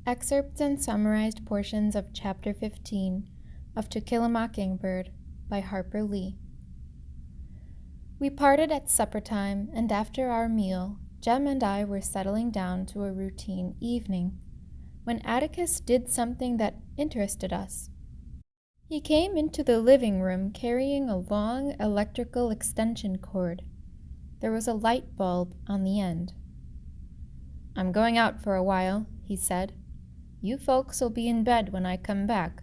Excerpts and summarized portions of Chapter 15 of To Kill a Mockingbird by Harper Lee. We parted at supper time, and after our meal, Jem and I were settling down to a routine evening, when Atticus did something that interested us. He came into the living room carrying a long electrical extension cord. There was a light bulb on the end. "I'm going out for a while," he said. "You folks'll be in bed when I come back,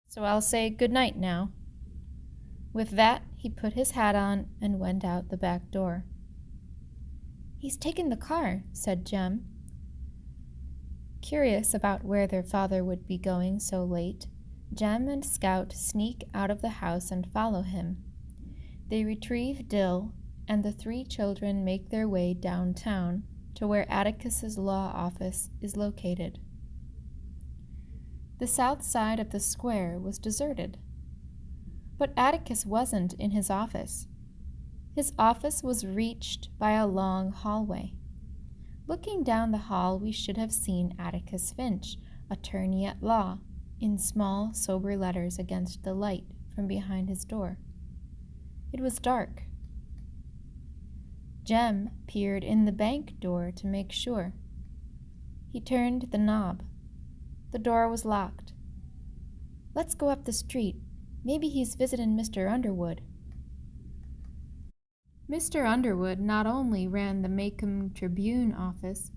so I'll say good night now." With that, he put his hat on and went out the back door. "He's taken the car," said Jem. Curious about where their father would be going so late, Jem and Scout sneak out of the house and follow him. They retrieve Dill, and the three children make their way downtown to where Atticus's law office is located. The south side of the square was deserted. But Atticus wasn't in his office. His office was reached by a long hallway. Looking down the hall, we should have seen Atticus Finch, attorney at law, in small, sober letters against the light from behind his door. It was dark. Jem peered in the bank door to make sure. He turned the knob. The door was locked. "Let's go up the street. Maybe he's visiting Mr. Underwood." Mr. Underwood not only ran the Macomb Tribune office,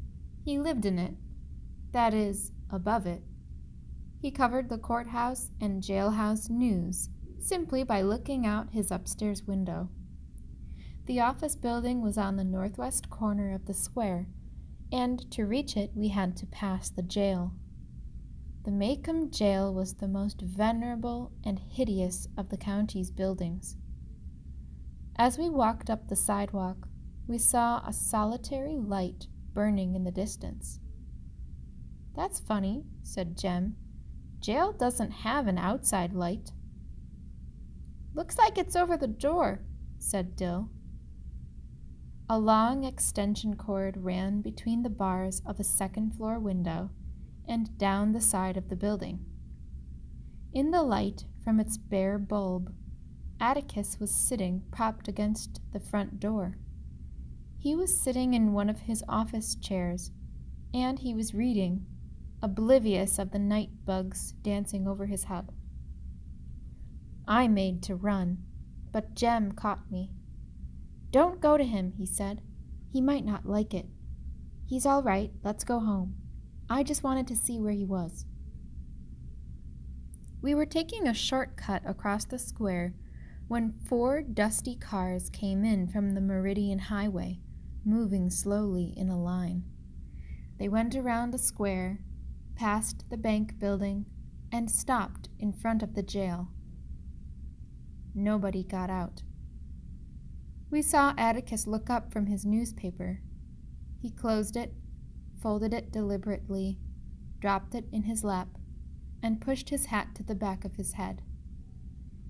he lived in it. That is, above it. He covered the courthouse and jailhouse news simply by looking out his upstairs window. The office building was on the northwest corner of the square, and to reach it we had to pass the jail. The Macomb jail was the most venerable and hideous of the county's buildings. As we walked up the sidewalk, we saw a solitary light burning in the distance. "That's funny," said Jem. "Jail doesn't have an outside light." "Looks like it's over the door," said Dill. A long extension cord ran between the bars of a second-floor window and down the side of the building. In the light from its bare bulb, Atticus was sitting propped against the front door. He was sitting in one of his office chairs, and he was reading, oblivious of the night bugs dancing over his head. I made to run, but Jem caught me. "Don't go to him," he said. "He might not like it." "He's all right. Let's go home. I just wanted to see where he was." We were taking a shortcut across the square when 4 dusty cars came in from the Meridian Highway, moving slowly in a line. They went around the square, past the bank building, and stopped in front of the jail. Nobody got out. We saw Atticus look up from his newspaper. He closed it, folded it deliberately, dropped it in his lap, and pushed his hat to the back of his head.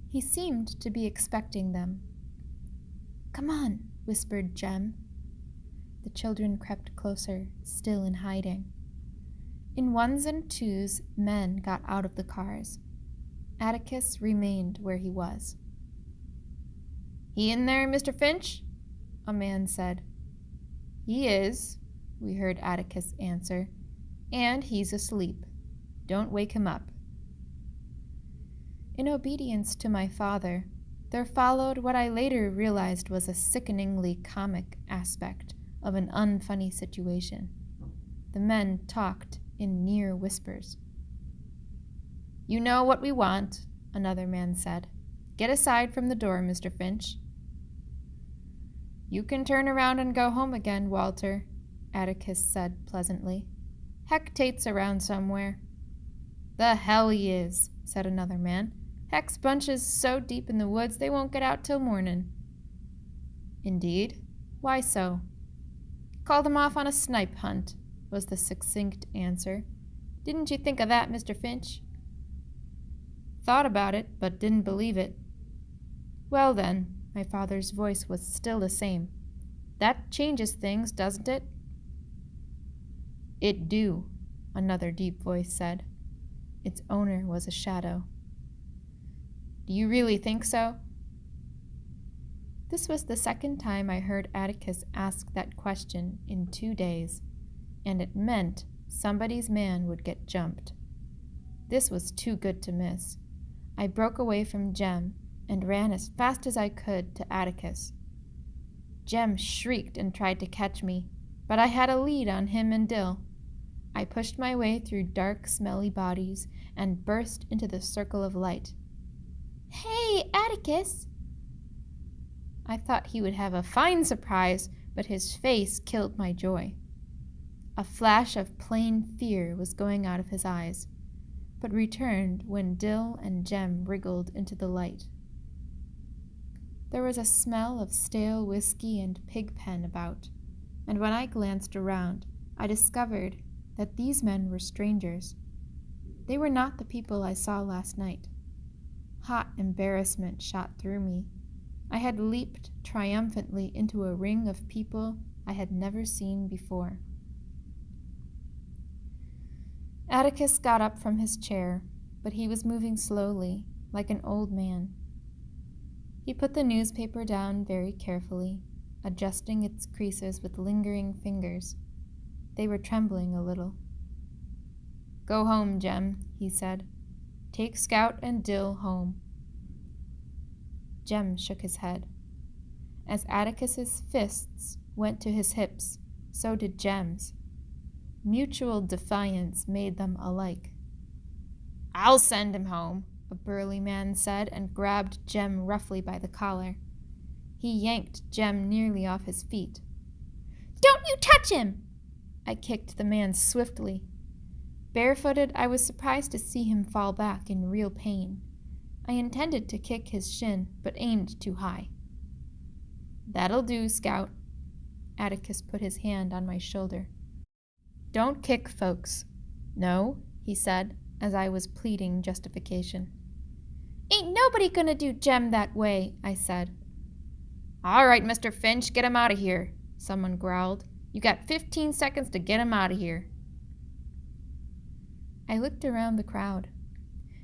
He seemed to be expecting them. "Come on," whispered Jem. The children crept closer, still in hiding. In ones and twos, men got out of the cars. Atticus remained where he was. "He in there, Mr. Finch?" a man said. "He is," we heard Atticus answer, "and he's asleep. Don't wake him up." In obedience to my father, there followed what I later realized was a sickeningly comic aspect of an unfunny situation. The men talked in near whispers. "You know what we want," another man said. "Get aside from the door, Mr. Finch." "You can turn around and go home again, Walter," Atticus said pleasantly. "Heck, around somewhere." "The hell he is," said another man. "Heck's bunch is so deep in the woods they won't get out till mornin'." "Indeed? Why so?" "Called him off on a snipe hunt," was the succinct answer. "Didn't you think of that, Mr. Finch?" "Thought about it, but didn't believe it." "Well then," my father's voice was still the same, "that changes things, doesn't it?" "It do," another deep voice said. Its owner was a shadow. Do you really think so? This was the second time I heard Atticus ask that question in 2 days, and it meant somebody's man would get jumped. This was too good to miss. I broke away from Jem and ran as fast as I could to Atticus. Jem shrieked and tried to catch me, but I had a lead on him and Dill. I pushed my way through dark, smelly bodies and burst into the circle of light. Hey, Atticus! I thought he would have a fine surprise, but his face killed my joy. A flash of plain fear was going out of his eyes, but returned when Dill and Jem wriggled into the light. There was a smell of stale whiskey and pig pen about, and when I glanced around, I discovered that these men were strangers. They were not the people I saw last night. Hot embarrassment shot through me. I had leaped triumphantly into a ring of people I had never seen before. Atticus got up from his chair, but he was moving slowly, like an old man. He put the newspaper down very carefully, adjusting its creases with lingering fingers. They were trembling a little. Go home, Jem, he said. Take Scout and Dill home. Jem shook his head. As Atticus's fists went to his hips, so did Jem's. Mutual defiance made them alike. I'll send him home, a burly man said, and grabbed Jem roughly by the collar. He yanked Jem nearly off his feet. Don't you touch him! I kicked the man swiftly. Barefooted, I was surprised to see him fall back in real pain. I intended to kick his shin, but aimed too high. That'll do, Scout. Atticus put his hand on my shoulder. Don't kick folks. No, he said, as I was pleading justification. Ain't nobody gonna do Jem that way, I said. All right, Mr. Finch, get him out of here, someone growled. You got 15 seconds to get him out of here. I looked around the crowd.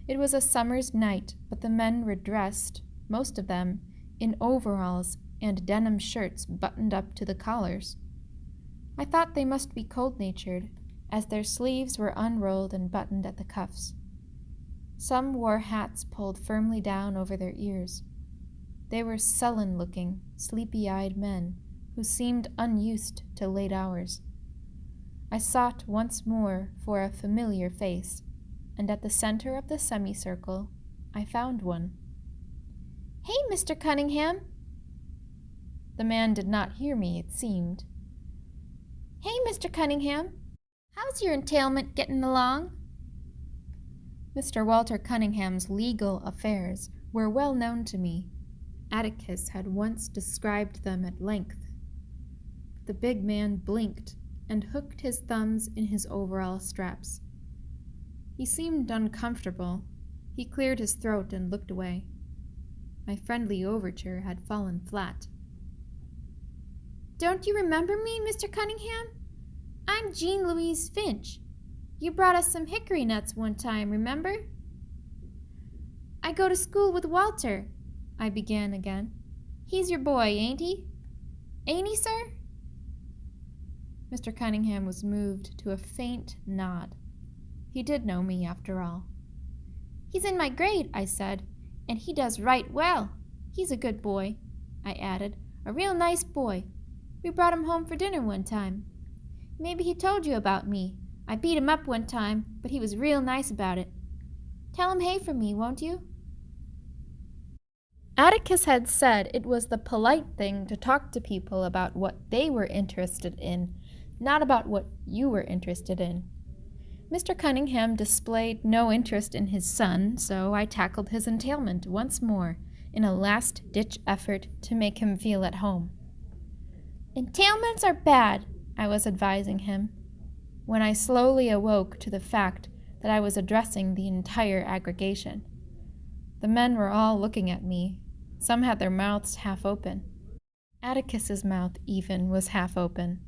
It was a summer's night, but the men were dressed, most of them, in overalls and denim shirts buttoned up to the collars. I thought they must be cold-natured, as their sleeves were unrolled and buttoned at the cuffs. Some wore hats pulled firmly down over their ears. They were sullen-looking, sleepy-eyed men who seemed unused to late hours. I sought once more for a familiar face, and at the center of the semicircle I found one. Hey, Mr. Cunningham! The man did not hear me, it seemed. Hey, Mr. Cunningham! How's your entailment getting along? Mr. Walter Cunningham's legal affairs were well known to me. Atticus had once described them at length. The big man blinked and hooked his thumbs in his overall straps. He seemed uncomfortable. He cleared his throat and looked away. My friendly overture had fallen flat. Don't you remember me, Mr. Cunningham? I'm Jean Louise Finch. You brought us some hickory nuts one time, remember? I go to school with Walter, I began again. He's your boy, ain't he? Ain't he, sir? Mr. Cunningham was moved to a faint nod. He did know me, after all. He's in my grade, I said, and he does right well. He's a good boy, I added. A real nice boy. We brought him home for dinner one time. Maybe he told you about me. I beat him up one time, but he was real nice about it. Tell him hey for me, won't you? Atticus had said it was the polite thing to talk to people about what they were interested in, not about what you were interested in. Mr. Cunningham displayed no interest in his son, so I tackled his entailment once more in a last-ditch effort to make him feel at home. Entailments are bad, I was advising him, when I slowly awoke to the fact that I was addressing the entire aggregation. The men were all looking at me. Some had their mouths half open. Atticus's mouth, even, was half open.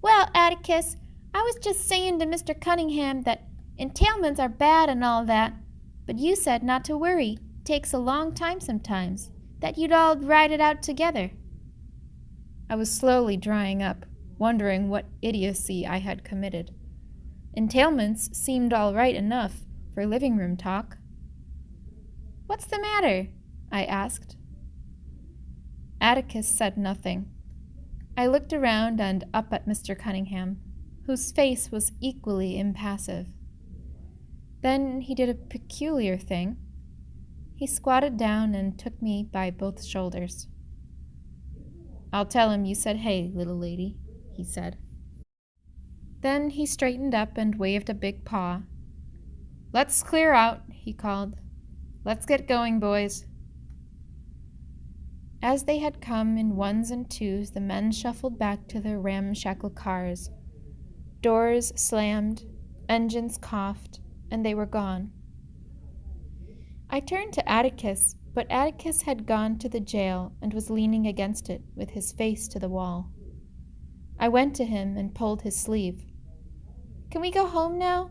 Well, Atticus, I was just saying to Mr. Cunningham that entailments are bad and all that, but you said not to worry. It takes a long time sometimes. That you'd all ride it out together. I was slowly drying up, wondering what idiocy I had committed. Entailments seemed all right enough for living room talk. What's the matter? I asked. Atticus said nothing. I looked around and up at Mr. Cunningham, whose face was equally impassive. Then he did a peculiar thing. He squatted down and took me by both shoulders. I'll tell him you said hey, little lady, he said. Then he straightened up and waved a big paw. Let's clear out, he called. Let's get going, boys. As they had come in ones and twos, the men shuffled back to their ramshackle cars. Doors slammed, engines coughed, and they were gone. I turned to Atticus, but Atticus had gone to the jail and was leaning against it with his face to the wall. I went to him and pulled his sleeve. Can we go home now?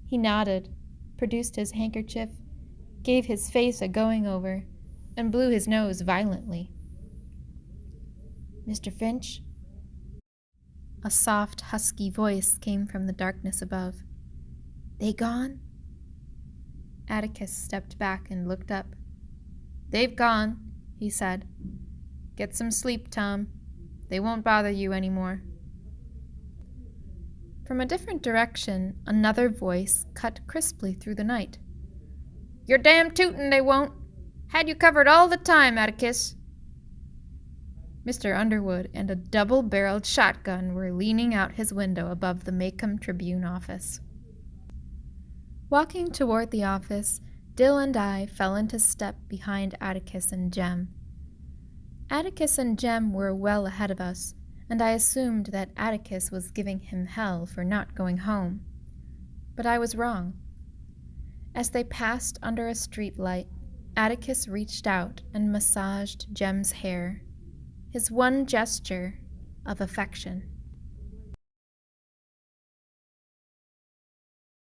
He nodded, produced his handkerchief, gave his face a going-over, and blew his nose violently. Mr. Finch? A soft, husky voice came from the darkness above. They gone? Atticus stepped back and looked up. They've gone, he said. Get some sleep, Tom. They won't bother you anymore. From a different direction, another voice cut crisply through the night. You're damn tootin' they won't. Had you covered all the time, Atticus. Mr. Underwood and a double-barreled shotgun were leaning out his window above the Macomb Tribune office. Walking toward the office, Dill and I fell into step behind Atticus and Jem. Atticus and Jem were well ahead of us, and I assumed that Atticus was giving him hell for not going home. But I was wrong. As they passed under a streetlight, Atticus reached out and massaged Jem's hair, his one gesture of affection.